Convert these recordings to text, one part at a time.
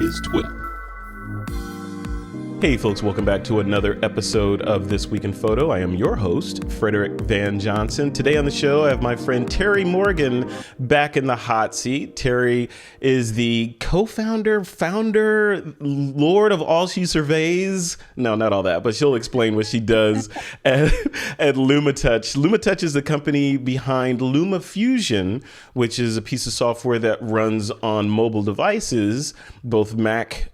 is TWiP. Hey folks, welcome back to another episode of This Week in Photo. I am your host, Frederick Van Johnson. Today on the show, I have my friend Terri Morgan back in the hot seat. Terri is the co-founder, founder, lord of all she surveys. No, not all that, but she'll explain what she does at Luma Touch. Luma Touch is the company behind LumaFusion, which is a piece of software that runs on mobile devices, both both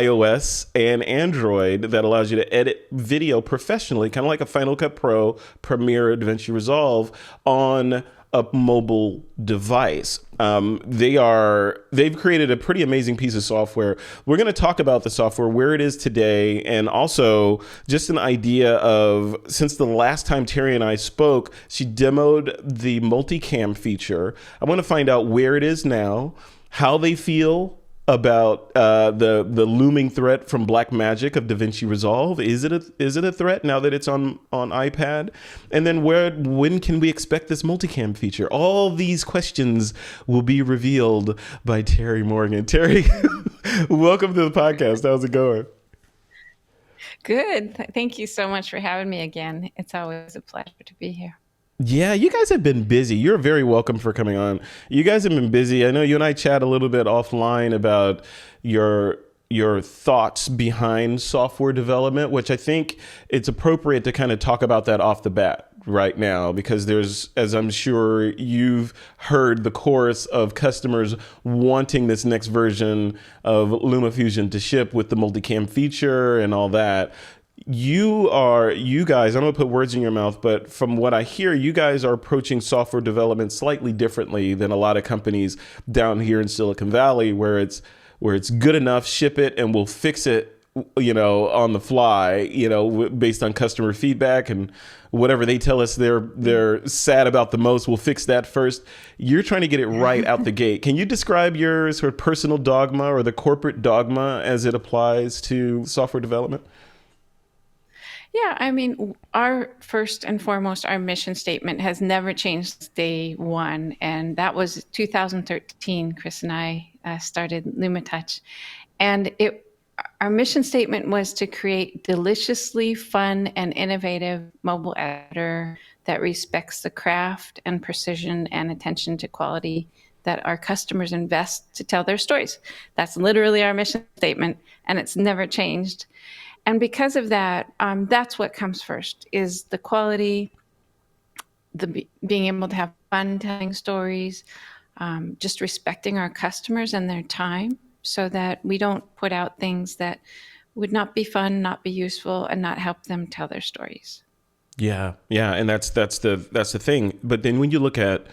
iOS and Android, that allows you to edit video professionally, kind of like a Final Cut Pro, Premiere, DaVinci Resolve on a mobile device. They've created a pretty amazing piece of software. We're going to talk about the software, where it is today, and also just an idea of, since the last time Terri and I spoke, she demoed the Multicam feature. I want to find out where it is now, how they feel about the looming threat from Black Magic of DaVinci Resolve. Is it a threat now that it's on iPad? And then when can we expect this multicam feature? All these questions will be revealed by Terri Morgan. Terri, welcome to the podcast. How's it going? Good. Thank you so much for having me again. It's always a pleasure to be here. Yeah, you guys have been busy. You're very welcome for coming on. You guys have been busy. I know you and I chat a little bit offline about your thoughts behind software development, which I think it's appropriate to kind of talk about that off the bat right now, because there's, as I'm sure you've heard, the chorus of customers wanting this next version of LumaFusion to ship with the multicam feature and all that. You guys, I'm going to put words in your mouth, but from what I hear, you guys are approaching software development slightly differently than a lot of companies down here in Silicon Valley, where it's good enough, ship it, and we'll fix it, on the fly, based on customer feedback and whatever they tell us they're sad about the most, we'll fix that first. You're trying to get it right out the gate. Can you describe your sort of personal dogma or the corporate dogma as it applies to software development? Yeah, I mean, our first and foremost, our mission statement has never changed since day one. And that was 2013. Chris and I started Luma Touch. And our mission statement was to create deliciously fun and innovative mobile editor that respects the craft and precision and attention to quality that our customers invest to tell their stories. That's literally our mission statement, and it's never changed. And because of that, that's what comes first, is the quality, being able to have fun telling stories, just respecting our customers and their time, so that we don't put out things that would not be fun, not be useful, and not help them tell their stories. Yeah, and that's the thing. But then when you look at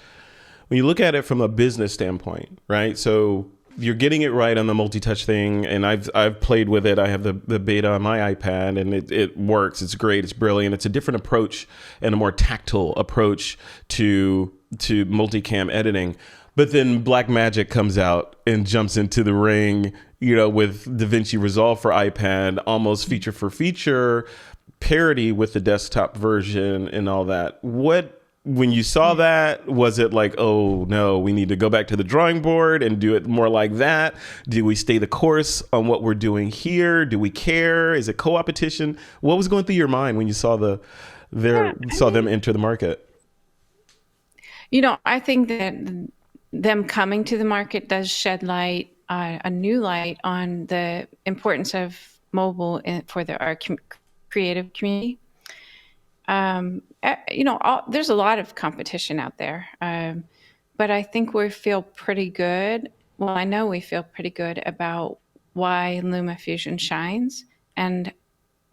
it from a business standpoint, right? So you're getting it right on the multi-touch thing, and I've played with it. I have the beta on my iPad, and it works. It's great. It's brilliant. It's a different approach and a more tactile approach to multicam editing. But then Black Magic comes out and jumps into the ring, with DaVinci Resolve for iPad, almost feature for feature, parity with the desktop version and all that. When you saw that, was it like, oh no, we need to go back to the drawing board and do it more like that? Do we stay the course on what we're doing here? Do we care? Is it co-opetition? What was going through your mind when you saw them enter the market? I think that them coming to the market does shed light, a new light on the importance of mobile for our creative community. There's a lot of competition out there, but I think we feel pretty good. Well, I know we feel pretty good about why LumaFusion shines, and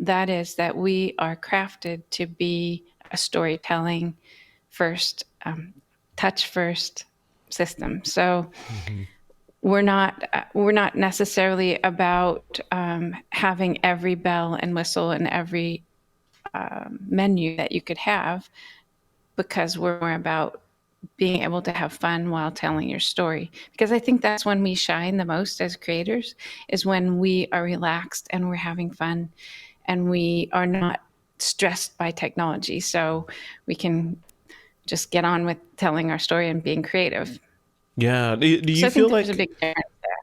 that is that we are crafted to be a storytelling first, touch first system. So we're not necessarily about having every bell and whistle and every menu that you could have, because we're more about being able to have fun while telling your story. Because I think that's when we shine the most as creators, is when we are relaxed and we're having fun and we are not stressed by technology. So we can just get on with telling our story and being creative. Yeah. Do you feel like there's a big difference there?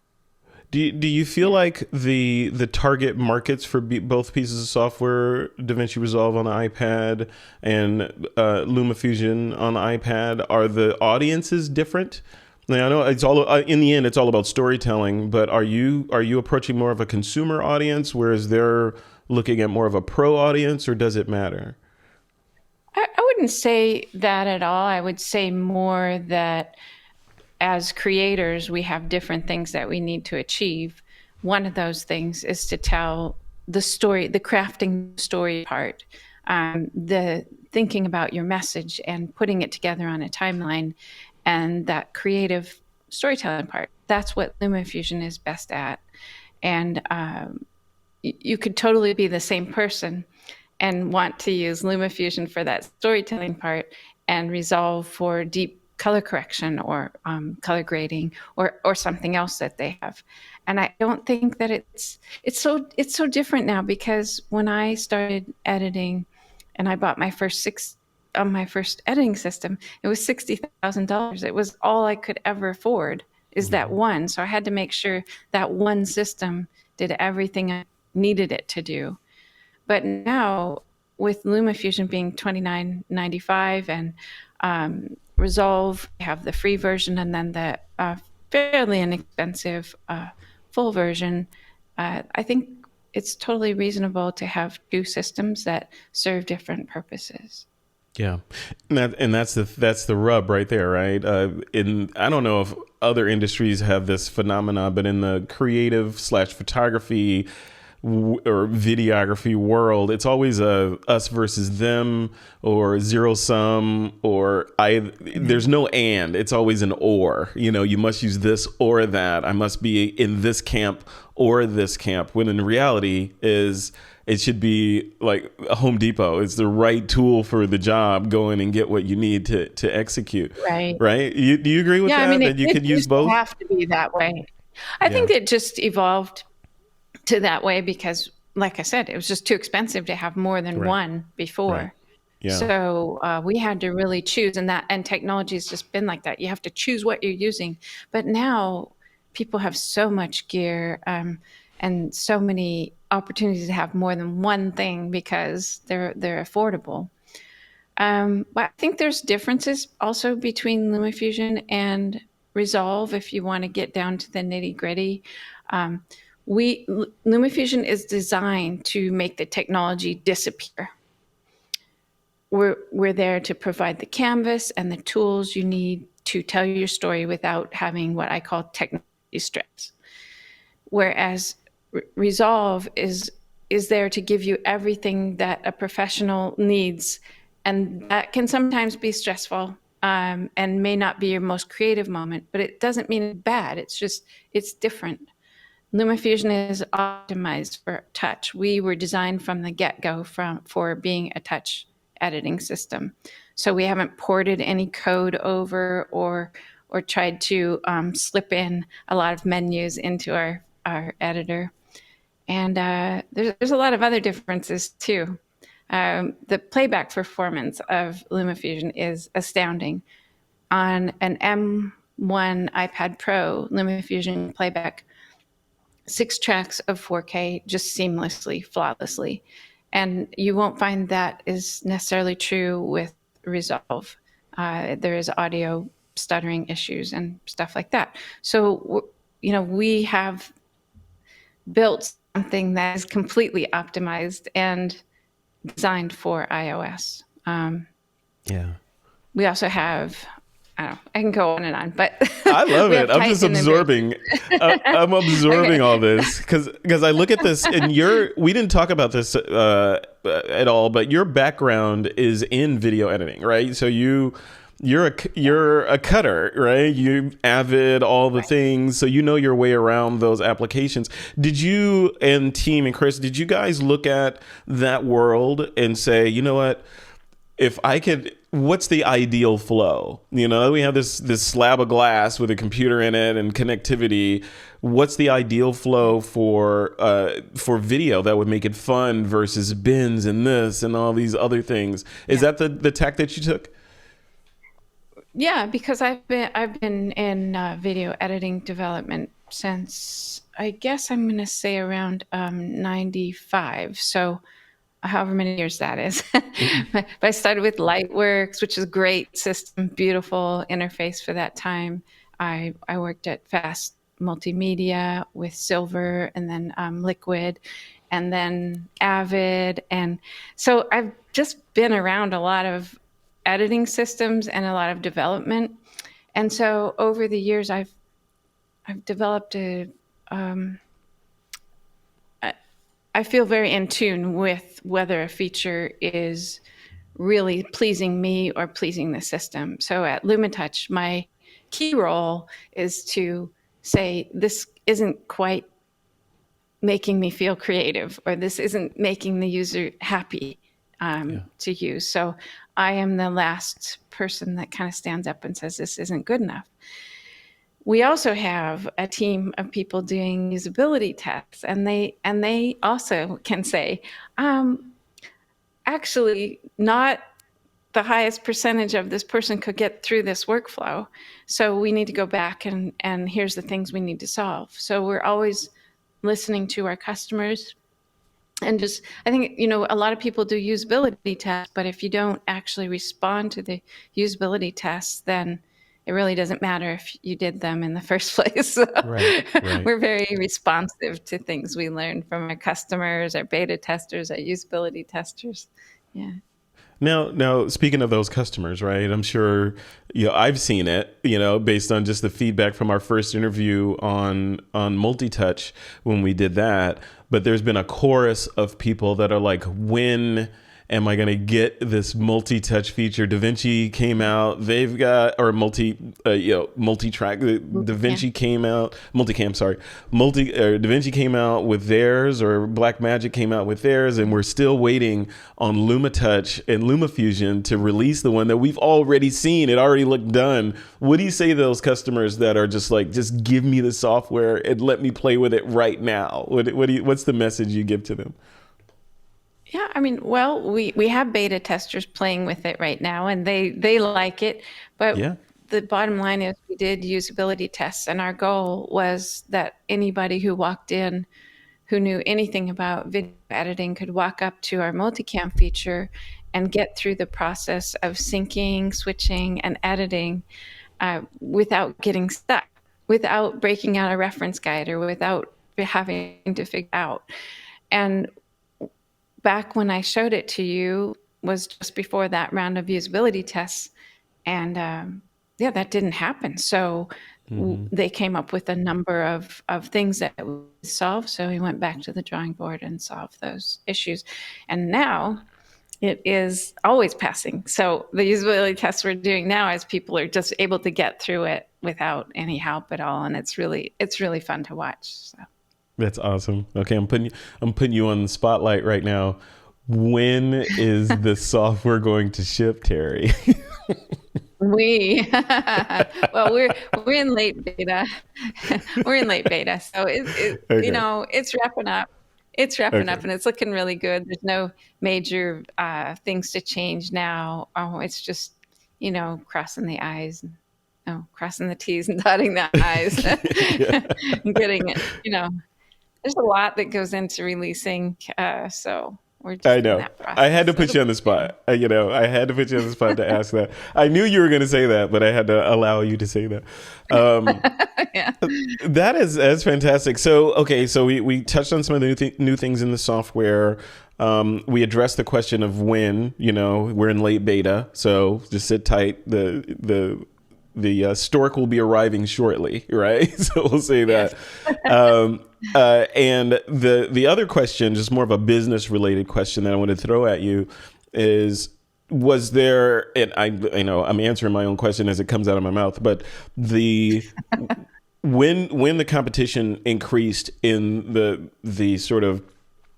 Do you feel like the target markets for both pieces of software, DaVinci Resolve on the iPad and LumaFusion on the iPad, are the audiences different? Now, I know it's all in the end, it's all about storytelling, but are you approaching more of a consumer audience, whereas they're looking at more of a pro audience, or does it matter? I wouldn't say that at all. I would say more that as creators, we have different things that we need to achieve. One of those things is to tell the story, the crafting story part, the thinking about your message and putting it together on a timeline, and that creative storytelling part. That's what LumaFusion is best at. And you could totally be the same person and want to use LumaFusion for that storytelling part and Resolve for deep color correction or color grading or something else that they have. And I don't think that it's so different now, because when I started editing and I bought my first editing system, it was $60,000. It was all I could ever afford, is that one. So I had to make sure that one system did everything I needed it to do. But now, with LumaFusion being $29.95 and Resolve, we have the free version and then the fairly inexpensive full version, I think it's totally reasonable to have two systems that serve different purposes. Yeah, and that's the rub right there, right? I don't know if other industries have this phenomena, but in the creative / photography or videography world, it's always a us versus them, or zero sum, or there's no and, it's always an or. You must use this or that. I must be in this camp or this camp, when in reality it should be like a Home Depot. It's the right tool for the job. Go in and get what you need to execute. Right. Right. Do you agree with that? I mean, that you could use both? Have to be that way. I think it just evolved to that way because, like I said, it was just too expensive to have more than one before. Right. Yeah. So we had to really choose, and technology has just been like that. You have to choose what you're using. But now people have so much gear and so many opportunities to have more than one thing because they're affordable. But I think there's differences also between LumaFusion and Resolve if you want to get down to the nitty gritty. LumaFusion is designed to make the technology disappear. We're there to provide the canvas and the tools you need to tell your story without having what I call technology stress. Whereas Resolve is there to give you everything that a professional needs, and that can sometimes be stressful and may not be your most creative moment, but it doesn't mean it's bad. It's different. LumaFusion is optimized for touch. We were designed from the get-go for being a touch editing system. So we haven't ported any code over or tried to slip in a lot of menus into our editor. And there's a lot of other differences too. The playback performance of LumaFusion is astounding. On an M1 iPad Pro, LumaFusion playback 6 tracks of 4K just seamlessly, flawlessly. And you won't find that is necessarily true with Resolve. There is audio stuttering issues and stuff like that. So, we have built something that is completely optimized and designed for iOS. We also have, I can go on and on, but I love it. I'm just absorbing. I'm absorbing all this because I look at this, and we didn't talk about this at all, but your background is in video editing, right? So you're a cutter, right? You Avid, all the things, so you know your way around those applications. Did you and team and Chris, did you guys look at that world and say, you know what? If I could, what's the ideal flow? We have this slab of glass with a computer in it and connectivity. What's the ideal flow for video that would make it fun versus bins and this and all these other things? Is that the tack that you took? Yeah, because I've been in video editing development since I guess I'm going to say around 95. So however many years that is. But I started with Lightworks, which is a great system, beautiful interface for that time. I worked at Fast Multimedia with Silver, and then Liquid, and then Avid. And so I've just been around a lot of editing systems and a lot of development. And so over the years, I've developed I feel very in tune with whether a feature is really pleasing me or pleasing the system. So at Luma Touch, my key role is to say, this isn't quite making me feel creative, or this isn't making the user happy to use. So I am the last person that kind of stands up and says, this isn't good enough. We also have a team of people doing usability tests, and they also can say, actually, not the highest percentage of this person could get through this workflow. So we need to go back and here's the things we need to solve. So we're always listening to our customers. And just, I think, a lot of people do usability tests, but if you don't actually respond to the usability tests, then it really doesn't matter if you did them in the first place. So Right. we're very responsive to things we learn from our customers, our beta testers, our usability testers. Yeah. Now, speaking of those customers, right? I'm sure, I've seen it, based on just the feedback from our first interview on Multi-Touch when we did that. But there's been a chorus of people that are like, when am I going to get this multi-touch feature? DaVinci came out. They've got, or multi-track. DaVinci came out. Multicam, sorry. DaVinci came out with theirs, or Blackmagic came out with theirs, and we're still waiting on Luma Touch and LumaFusion to release the one that we've already seen. It already looked done. What do you say to those customers that are just like, just give me the software and let me play with it right now? What's the message you give to them? Yeah, I mean, well, we have beta testers playing with it right now, and they like it. But the bottom line is we did usability tests, and our goal was that anybody who walked in who knew anything about video editing could walk up to our multicam feature and get through the process of syncing, switching, and editing without getting stuck, without breaking out a reference guide, or without having to figure out. And back when I showed it to you was just before that round of usability tests. And that didn't happen. So they came up with a number of things that we solved. So we went back to the drawing board and solved those issues. And now it is always passing. So the usability tests we're doing now is people are just able to get through it without any help at all. And it's really fun to watch. So. That's awesome. Okay, I'm putting you on the spotlight right now. When is the software going to ship, Terri? Well, we're in late beta. We're in late beta, so it's wrapping up. It's wrapping up, and it's looking really good. There's no major things to change now. It's just crossing the I's, crossing the T's and dotting the I's, and getting it. There's a lot that goes into releasing, so we're just in that process. I had to put you on the spot. I had to put you on the spot to ask that. I knew you were going to say that, but I had to allow you to say that. That's fantastic. So, okay, so we touched on some of the new things in the software. We addressed the question of when. We're in late beta, so just sit tight. The stork will be arriving shortly, right? So we'll say that. And the other question, just more of a business related question that I want to throw at you is, was there, and I know I'm answering my own question as it comes out of my mouth, but when the competition increased in the sort of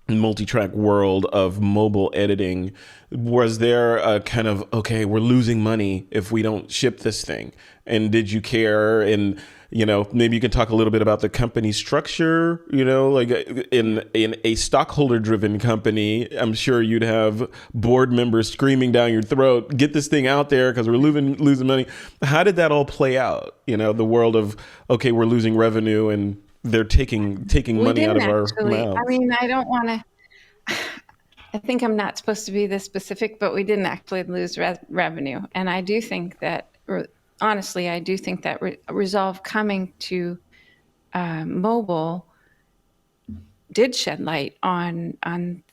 multi-track world of mobile editing, was there a kind of, okay, we're losing money if we don't ship this thing? And did you care? And maybe you can talk a little bit about the company structure. Like in a stockholder driven company, I'm sure you'd have board members screaming down your throat, get this thing out there because we're losing money. How did that all play out? The world of, okay, we're losing revenue, and they're taking We money out didn't of our actually. I mouths. mean, I don't want to. I think I'm not supposed to be this specific, but we didn't actually lose revenue. And I do think that, honestly, I do think that Resolve coming to mobile did shed light on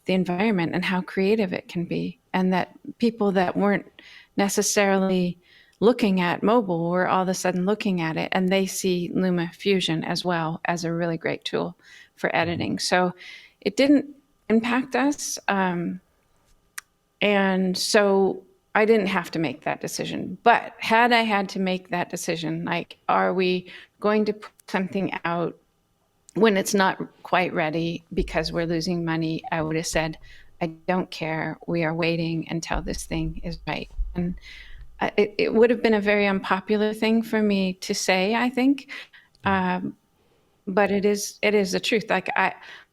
the environment and how creative it can be, and that people that weren't necessarily looking at mobile were all of a sudden looking at it, and they see LumaFusion as well as a really great tool for editing. So it didn't impact us, and so I didn't have to make that decision. But had I had to make that decision, like, are we going to put something out when it's not quite ready because we're losing money, I would have said, I don't care. We are waiting until this thing is right. And it would have been a very unpopular thing for me to say, I think. But it is the truth. Like,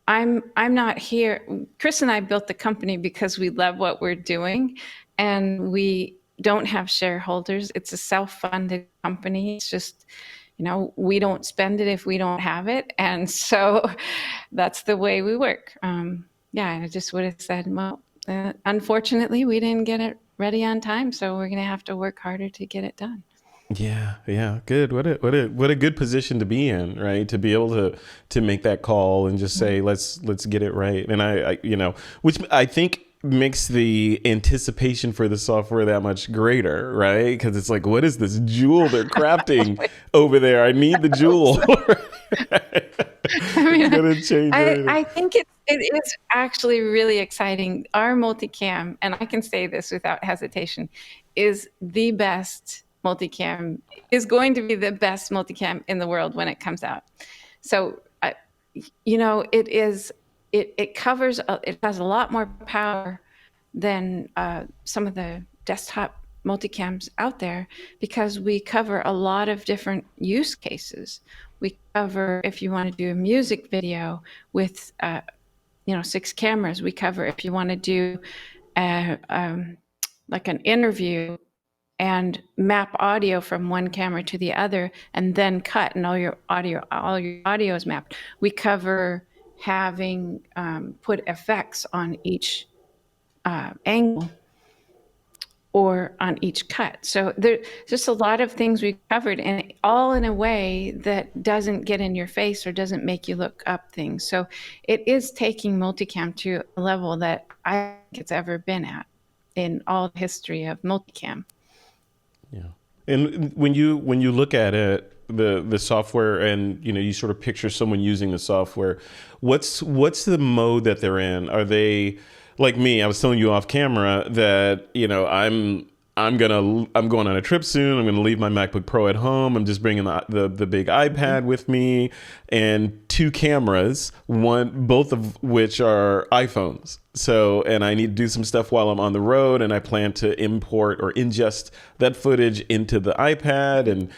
I'm not here. Chris and I built the company because we love what we're doing, and we don't have shareholders. It's a self-funded company. It's just, we don't spend it if we don't have it. And so that's the way we work. Yeah, I just would have said, well, unfortunately, we didn't get it ready on time, so we're going to have to work harder to get it done. Yeah, yeah, good. What a good position to be in, right? To be able to make that call and just say, let's get it right. And which I think makes the anticipation for the software that much greater, right? Because it's like, what is this jewel they're crafting over there? I need the jewel. I mean, gonna change I think it is actually really exciting. Our multicam, and I can say this without hesitation, is the best multicam, is going to be the best multicam in the world when it comes out. So, it covers, it has a lot more power than some of the desktop multicams out there, because we cover a lot of different use cases. We cover if you want to do a music video with 6 cameras. We cover if you want to do like an interview and map audio from one camera to the other and then cut, and all your audio is mapped. We cover having put effects on each angle or on each cut. So there's just a lot of things we covered, and all in a way that doesn't get in your face or doesn't make you look up things. So it is taking multicam to a level that I don't think it's ever been at in all the history of multicam. Yeah. And when you look at it, the software, and you sort of picture someone using the software, what's the mode that they're in? Are they like me? I was telling you off camera that I'm going on a trip soon. I'm going to leave my MacBook Pro at home. I'm just bringing the big iPad with me and 2 cameras, both of which are iPhones. So, and I need to do some stuff while I'm on the road, and I plan to import or ingest that footage into the iPad and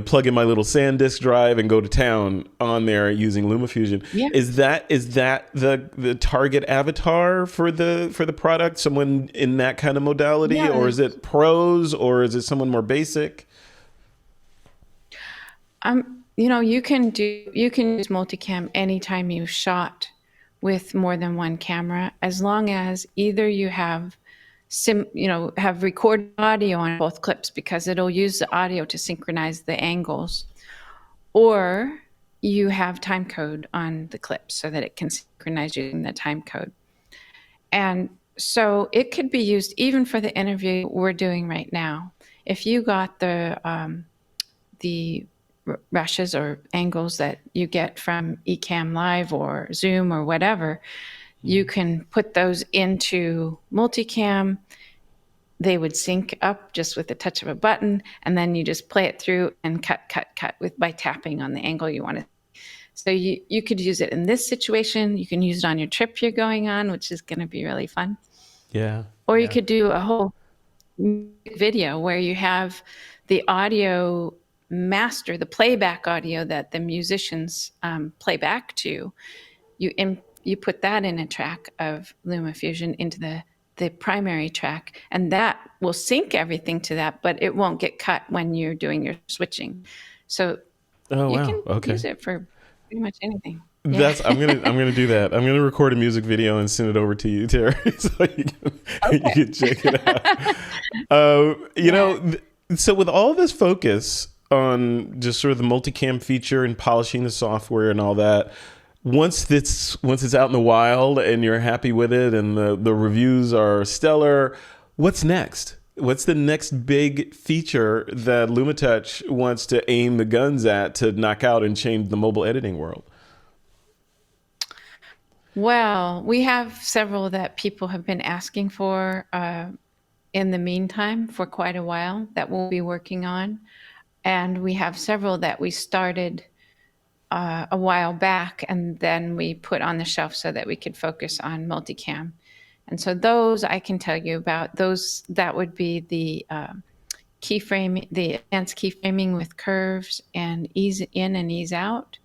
plug in my little SanDisk drive and go to town on there using LumaFusion. Yeah. Is that the target avatar for the product? Someone in that kind of modality, Yeah. or is it pros, or is it someone more basic? You can use multicam anytime you shot with more than one camera, as long as either you have have recorded audio on both clips, because it'll use the audio to synchronize the angles, or you have time code on the clips so that it can synchronize using the time code. And so it could be used even for the interview we're doing right now. If you got the rushes or angles that you get from Ecamm Live or Zoom or whatever, you can put those into multicam. They would sync up just with the touch of a button, and then you just play it through and cut by tapping on the angle you want to. So you could use it in this situation. You can use it on your trip you're going on, which is going to be really fun. Yeah. Or you could do a whole video where you have the audio master, the playback audio that the musicians play back to. You put that in a track of LumaFusion into the primary track, and that will sync everything to that, but it won't get cut when you're doing your switching. So Oh, you wow. can Okay. use it for pretty much anything. I'm gonna do that. I'm gonna record a music video and send it over to you, Terri, so you can check it out. So with all this focus on just sort of the multicam feature and polishing the software and all that, once it's out in the wild and you're happy with it and the reviews are stellar, what's next? What's the next big feature that LumaTouch wants to aim the guns at to knock out and change the mobile editing world? Well, we have several that people have been asking for in the meantime for quite a while that we'll be working on. And we have several that we started a while back and then we put on the shelf so that we could focus on multicam. And so those I can tell you about. That would be the keyframe, the advanced keyframing with curves and ease in and ease out.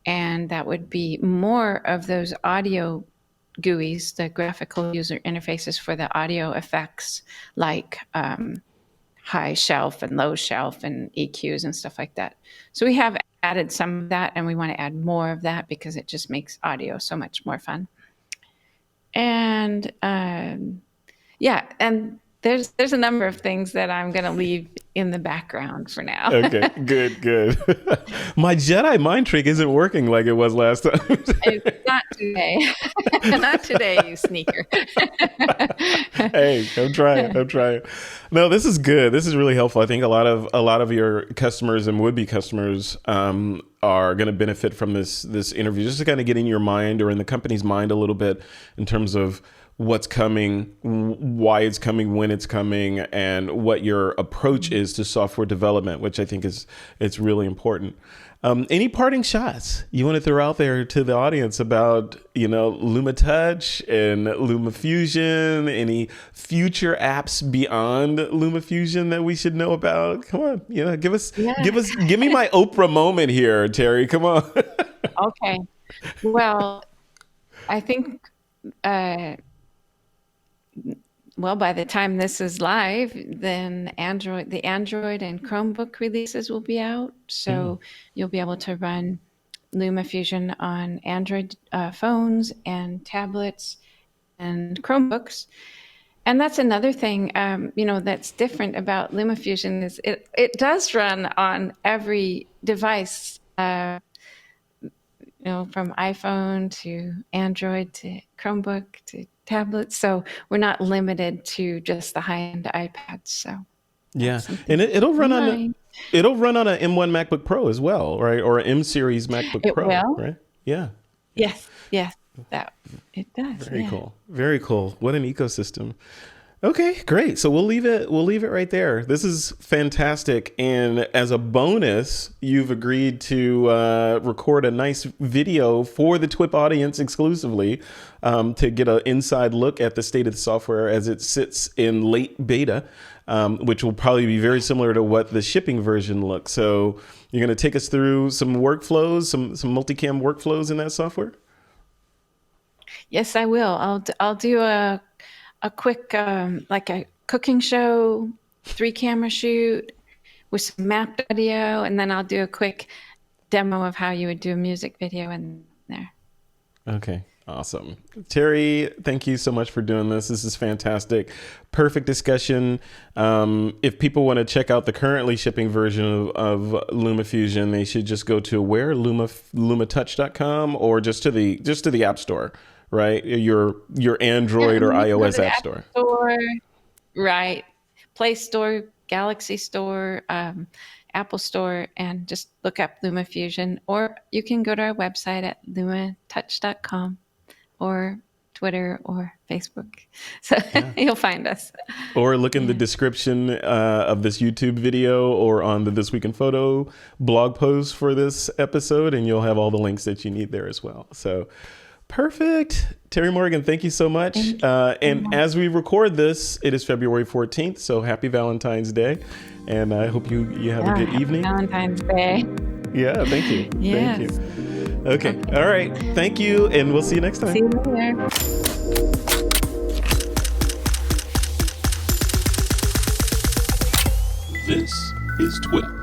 And that would be more of those audio GUIs, the graphical user interfaces for the audio effects, like high shelf and low shelf and EQs and stuff like that. So we have added some of that, and we want to add more of that because it just makes audio so much more fun. And and there's a number of things that I'm going to leave in the background for now. Okay, good. My Jedi mind trick isn't working like it was last time. It's not today. Not today, you sneaker. Hey, I'm trying. No, this is good. This is really helpful. I think a lot of your customers and would-be customers are going to benefit from this interview, just to kind of get in your mind or in the company's mind a little bit in terms of what's coming, why it's coming, when it's coming, and what your approach is to software development, which I think it's really important. Any parting shots you want to throw out there to the audience about, Luma Touch and LumaFusion, any future apps beyond LumaFusion that we should know about? Come on, give me my Oprah moment here, Terri. Come on. Okay. Well, I think, by the time this is live, then the Android and Chromebook releases will be out. So you'll be able to run LumaFusion on Android phones and tablets and Chromebooks. And that's another thing, that's different about LumaFusion is it does run on every device, from iPhone to Android to Chromebook to tablets. So we're not limited to just the high-end iPads. So yeah, and it'll run on an M1 MacBook Pro as well, right? Or an M series MacBook Pro, right? Yeah. Yes, that it does. Very cool. What an ecosystem. Okay, great. So we'll leave it right there. This is fantastic. And as a bonus, you've agreed to record a nice video for the TWiP audience exclusively to get an inside look at the state of the software as it sits in late beta, which will probably be very similar to what the shipping version looks. So you're going to take us through some workflows, some multicam workflows in that software? Yes, I will. I'll do a quick, like a cooking show, 3-camera shoot with some mapped audio, and then I'll do a quick demo of how you would do a music video in there. Okay, awesome. Terri, thank you so much for doing this. This is fantastic. Perfect discussion. If people want to check out the currently shipping version of LumaFusion, they should just go to where? LumaTouch.com or just to the App Store. Right? Your Android or iOS App Store. Right. Play Store, Galaxy Store, Apple Store, and just look up LumaFusion. Or you can go to our website at LumaTouch.com or Twitter or Facebook. So you'll find us. Or look in the description of this YouTube video or on the This Week in Photo blog post for this episode, and you'll have all the links that you need there as well. So perfect. Terri Morgan, thank you so much. And as we record this, it is February 14th, so happy Valentine's Day. And I hope you have a good evening. Valentine's Day. Yeah, thank you. Yes. Thank you. Okay. All right. Thank you, and we'll see you next time. See you later. This is TWiP.